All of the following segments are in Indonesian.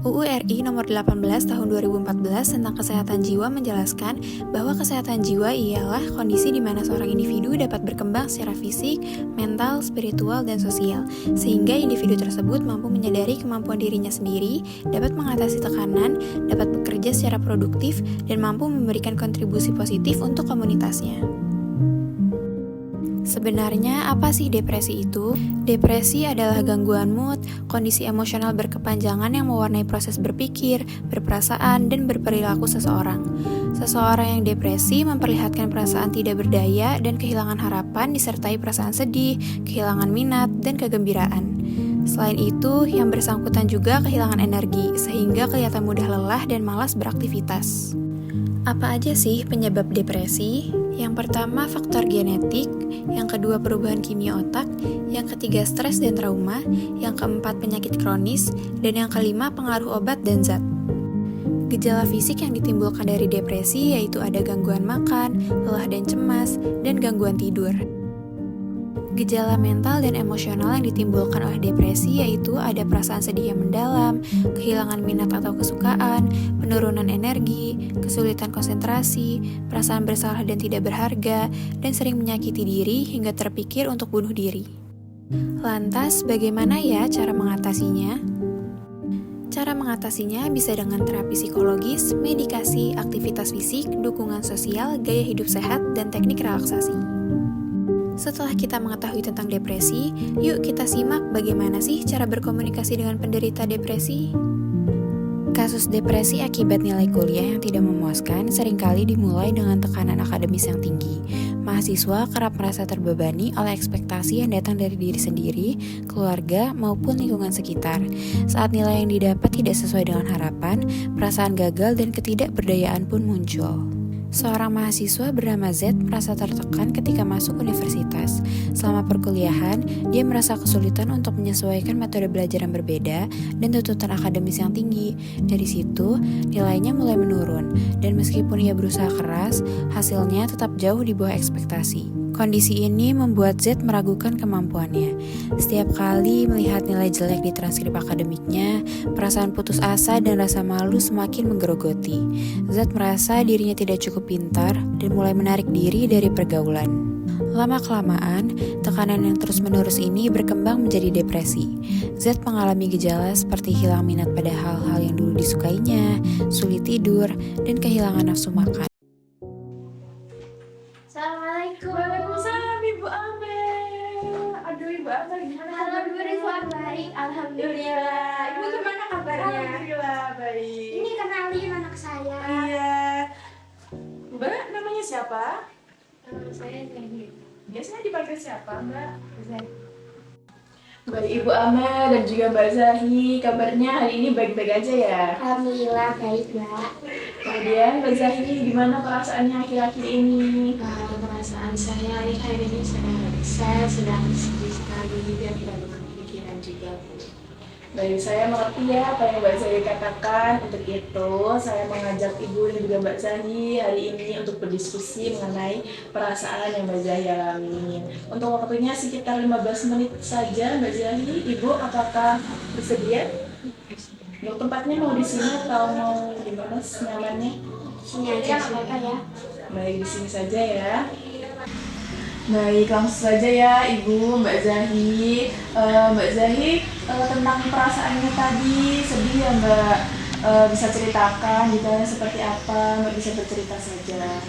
UU RI Nomor 18 Tahun 2014 tentang Kesehatan Jiwa menjelaskan bahwa kesehatan jiwa ialah kondisi di mana seorang individu dapat berkembang secara fisik, mental, spiritual, dan sosial, sehingga individu tersebut mampu menyadari kemampuan dirinya sendiri, dapat mengatasi tekanan, dapat bekerja secara produktif, dan mampu memberikan kontribusi positif untuk komunitasnya. Sebenarnya apa sih depresi itu? Depresi adalah gangguan mood, kondisi emosional berkepanjangan yang mewarnai proses berpikir, berperasaan, dan berperilaku seseorang. Seseorang yang depresi memperlihatkan perasaan tidak berdaya dan kehilangan harapan disertai perasaan sedih, kehilangan minat, dan kegembiraan. Selain itu, yang bersangkutan juga kehilangan energi, sehingga kelihatan mudah lelah dan malas beraktivitas. Apa aja sih penyebab depresi? Yang pertama, faktor genetik. Yang kedua, perubahan kimia otak. Yang ketiga, stres dan trauma. Yang keempat, penyakit kronis. Dan yang kelima, pengaruh obat dan zat. Gejala fisik yang ditimbulkan dari depresi yaitu ada gangguan makan, lelah dan cemas, dan gangguan tidur. Gejala mental dan emosional yang ditimbulkan oleh depresi yaitu ada perasaan sedih yang mendalam, kehilangan minat atau kesukaan, penurunan energi, kesulitan konsentrasi, perasaan bersalah dan tidak berharga, dan sering menyakiti diri hingga terpikir untuk bunuh diri. Lantas, bagaimana ya cara mengatasinya? Cara mengatasinya bisa dengan terapi psikologis, medikasi, aktivitas fisik, dukungan sosial, gaya hidup sehat, dan teknik relaksasi. Setelah kita mengetahui tentang depresi, yuk kita simak bagaimana sih cara berkomunikasi dengan penderita depresi. Kasus depresi akibat nilai kuliah yang tidak memuaskan seringkali dimulai dengan tekanan akademis yang tinggi. Mahasiswa kerap merasa terbebani oleh ekspektasi yang datang dari diri sendiri, keluarga, maupun lingkungan sekitar. Saat nilai yang didapat tidak sesuai dengan harapan, perasaan gagal dan ketidakberdayaan pun muncul. Seorang mahasiswa bernama Z merasa tertekan ketika masuk universitas. Selama perkuliahan, dia merasa kesulitan untuk menyesuaikan metode belajar yang berbeda dan tuntutan akademis yang tinggi. Dari situ, nilainya mulai menurun, dan meskipun ia berusaha keras, hasilnya tetap jauh di bawah ekspektasi. Kondisi ini membuat Z meragukan kemampuannya. Setiap kali melihat nilai jelek di transkrip akademiknya, perasaan putus asa dan rasa malu semakin menggerogoti. Z merasa dirinya tidak cukup pintar dan mulai menarik diri dari pergaulan. Lama-kelamaan, tekanan yang terus-menerus ini berkembang menjadi depresi. Z mengalami gejala seperti hilang minat pada hal-hal yang dulu disukainya, sulit tidur, dan kehilangan nafsu makan. Assalamualaikum. Waalaikumsalam Ibu Amel. Aduh Ibu Amel gimana Halo Bu Rizwan, baik. Alhamdulillah. Ibu gimana kabarnya? Alhamdulillah baik. Ini kenalin anak saya. Iya. Mbak namanya siapa? Nama saya Zaini. Biasanya dipanggil siapa Mbak? Baik Ibu Amel dan juga Mbak Zahi, kabarnya hari ini baik-baik aja ya? Alhamdulillah baik, Mbak. Kemudian Mbak Zahi gimana perasaannya akhir-akhir ini? Perasaan saya akhir ini saya sedang sedih sekali dan tidak berpikiran juga. Baik, saya mengerti ya apa yang Mbak Zahi katakan. Untuk itu, saya mengajak Ibu dan juga Mbak Zahi hari ini untuk berdiskusi mengenai perasaan yang Mbak Zahi alami. Untuk waktunya sekitar 15 menit saja Mbak Zahi. Ibu, apakah bersedia? Untuk tempatnya mau di sini atau mau di mana nyamannya? Sini aja nggak apa-apa ya. Baik, di sini saja ya. Baik, langsung saja ya Ibu, Mbak Zahi. Mbak Zahi, tentang perasaannya tadi sedih ya Mbak, bisa ceritakan detailnya seperti apa? Mbak bisa bercerita saja.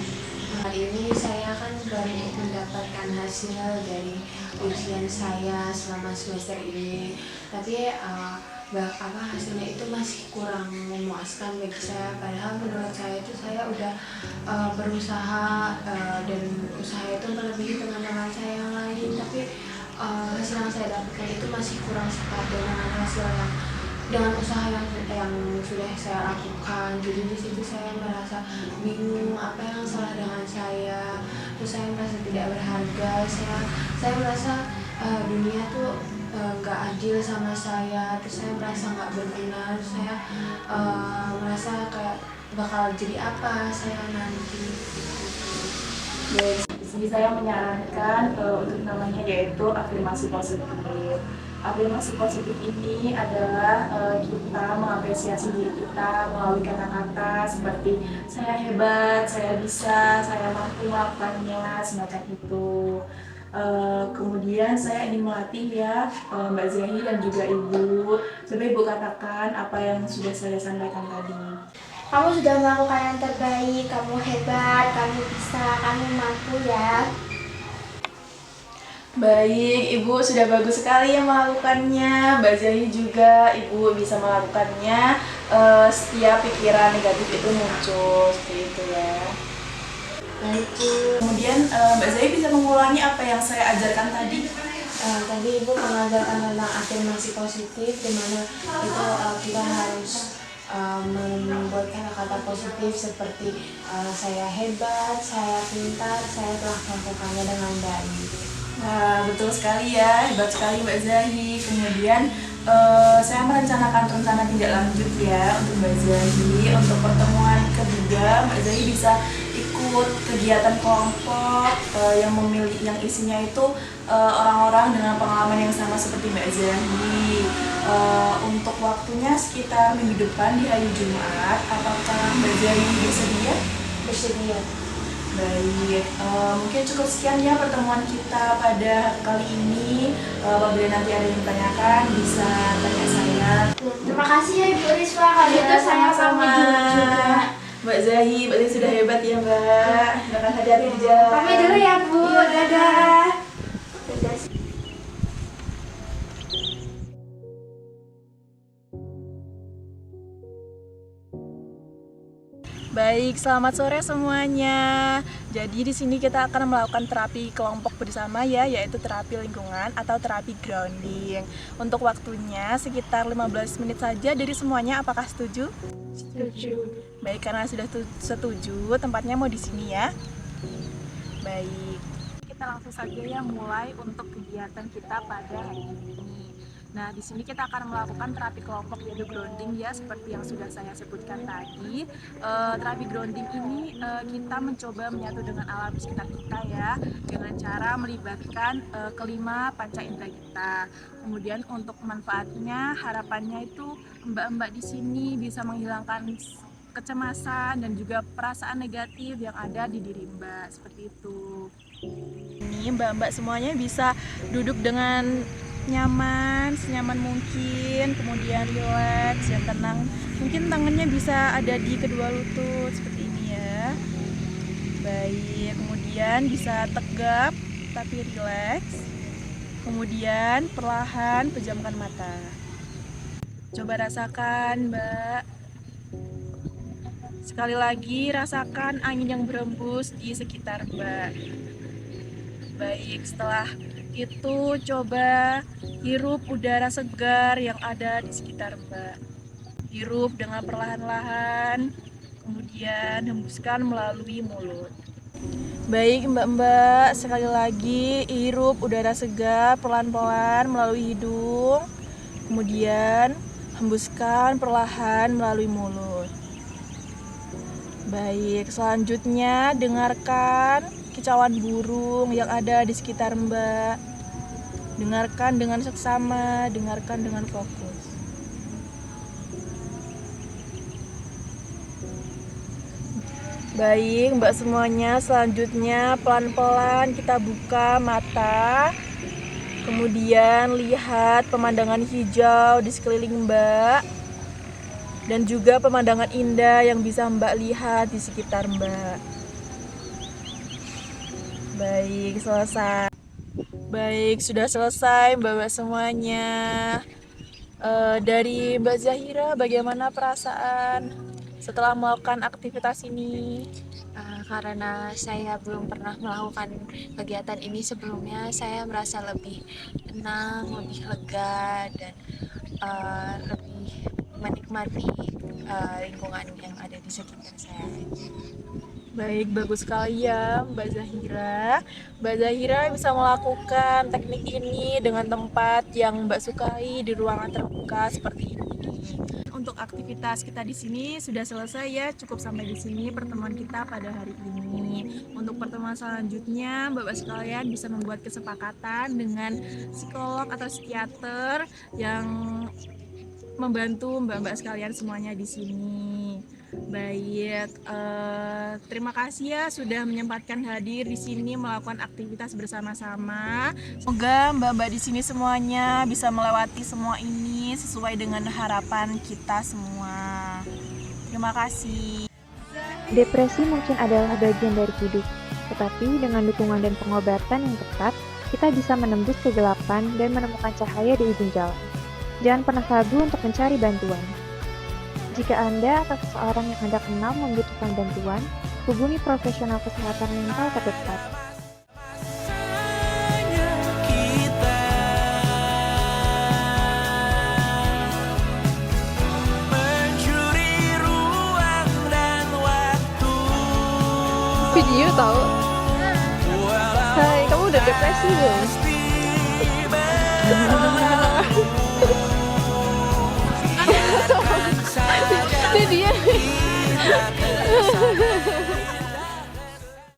Hari ini saya kan baru mendapatkan hasil dari ujian saya selama semester ini, tapi hasilnya itu masih kurang memuaskan bagi saya. Padahal menurut saya itu saya udah berusaha dan usaha itu melebihi teman-teman saya yang lain, tapi hasil yang saya dapatkan itu masih kurang sepadan dengan hasil yang dengan usaha yang sudah saya lakukan. Jadi di situ saya merasa bingung apa yang salah dengan saya. Terus saya merasa tidak berharga. Saya merasa dunia tuh nggak adil sama saya. Terus saya merasa nggak berguna. Terus saya merasa kayak bakal jadi apa saya nanti. Baik, sini saya menyarankan untuk namanya yaitu afirmasi positif. Afirmasi positif ini adalah kita mengapresiasi diri kita melalui kata-kata seperti saya hebat, saya bisa, saya mampu melakukannya, semacam itu. Kemudian saya ingin melatih ya Mbak Zahi dan juga Ibu. Coba Ibu katakan apa yang sudah saya sampaikan tadi. Kamu sudah melakukan yang terbaik, kamu hebat, kamu bisa, kamu mampu ya. Baik, Ibu sudah bagus sekali yang melakukannya. Mbak Zahi juga, Ibu bisa melakukannya. Setiap pikiran negatif itu muncul, seperti itu ya. Baik, Bu. Kemudian Mbak Zahi bisa mengulangi apa yang saya ajarkan tadi? Tadi Ibu mengajarkan tentang afirmasi positif, di mana itu kita harus membuat kata-kata positif seperti saya hebat, saya pintar, saya telah melakukannya dengan baik. Nah, betul sekali ya, hebat sekali Mbak Zahi. Kemudian saya merencanakan rencana tindak lanjut ya untuk Mbak Zahi. Untuk pertemuan kedua, Mbak Zahi bisa ikut kegiatan kelompok yang isinya itu orang-orang dengan pengalaman yang sama seperti Mbak Zahi. Untuk waktunya sekitar minggu depan di hari Jumat. Apakah Mbak Zahi bersedia? Bersedia. Baik, mungkin cukup sekian ya pertemuan kita pada kali ini. Apabila nanti ada yang ditanyakan, bisa tanya saya. Terima kasih ya Ibu Riswa, kalau Ya, gitu saya sama-sama. pamit juga. Mbak Zahi sudah hebat ya Mbak. Silakan hati-hati di jalan. Pamit dulu ya Bu, Iya, dadah. Dadah. Baik, selamat sore semuanya. Jadi di sini kita akan melakukan terapi kelompok bersama ya, yaitu terapi lingkungan atau terapi grounding. Untuk waktunya sekitar 15 menit saja dari semuanya. Apakah setuju? Setuju. Baik, karena sudah setuju, tempatnya mau di sini ya. Baik. Kita langsung saja ya mulai untuk kegiatan kita pada hari ini. Nah, di sini kita akan melakukan terapi kelompok yaitu grounding ya, seperti yang sudah saya sebutkan tadi. Terapi grounding ini kita mencoba menyatu dengan alam sekitar kita ya, dengan cara melibatkan kelima panca indera kita. Kemudian untuk manfaatnya, harapannya itu mbak-mbak di sini bisa menghilangkan kecemasan dan juga perasaan negatif yang ada di diri mbak, seperti itu. Ini mbak-mbak semuanya bisa duduk dengan nyaman, senyaman mungkin, kemudian rileks dan tenang. Mungkin tangannya bisa ada di kedua lutut seperti ini ya. Baik, kemudian bisa tegap tapi rileks. Kemudian perlahan pejamkan mata. Coba rasakan, Mbak. Sekali lagi rasakan angin yang berembus di sekitar Mbak. Baik, setelah itu coba hirup udara segar yang ada di sekitar Mbak. Hirup dengan perlahan-lahan, kemudian hembuskan melalui mulut. Baik mbak-mbak, sekali lagi hirup udara segar pelan-pelan melalui hidung, kemudian hembuskan perlahan melalui mulut. Baik, selanjutnya dengarkan kicauan burung yang ada di sekitar mbak. Dengarkan dengan seksama, dengarkan dengan fokus. Baik mbak semuanya, selanjutnya pelan-pelan kita buka mata. Kemudian lihat pemandangan hijau di sekeliling mbak. Dan juga pemandangan indah yang bisa mbak lihat di sekitar mbak. Baik, selesai. Baik, sudah selesai mbak-mbak semuanya. Dari Mbak Zahira, bagaimana perasaan setelah melakukan aktivitas ini? Karena saya belum pernah melakukan kegiatan ini sebelumnya, saya merasa lebih tenang, lebih lega, dan lebih menikmati lingkungan yang ada di sekitar saya. Baik, bagus sekali ya Mbak Zahira. Mbak Zahira bisa melakukan teknik ini dengan tempat yang Mbak sukai di ruangan terbuka seperti ini. untuk aktivitas kita di sini sudah selesai ya. Cukup sampai di sini pertemuan kita pada hari ini. Untuk pertemuan selanjutnya, Bapak sekalian bisa membuat kesepakatan dengan psikolog atau psikiater yang membantu Mbak-mbak sekalian semuanya di sini. Baik, terima kasih ya sudah menyempatkan hadir di sini melakukan aktivitas bersama-sama. Semoga Mbak-mbak di sini semuanya bisa melewati semua ini sesuai dengan harapan kita semua. Terima kasih. Depresi mungkin adalah bagian dari hidup, tetapi dengan dukungan dan pengobatan yang tepat, kita bisa menembus kegelapan dan menemukan cahaya di ujung jalan. Jangan pernah ragu untuk mencari bantuan. Jika Anda atau seseorang yang Anda kenal membutuhkan bantuan, hubungi profesional kesehatan mental terdekat. Video tahu? Hai, kamu udah depresi belum? Dia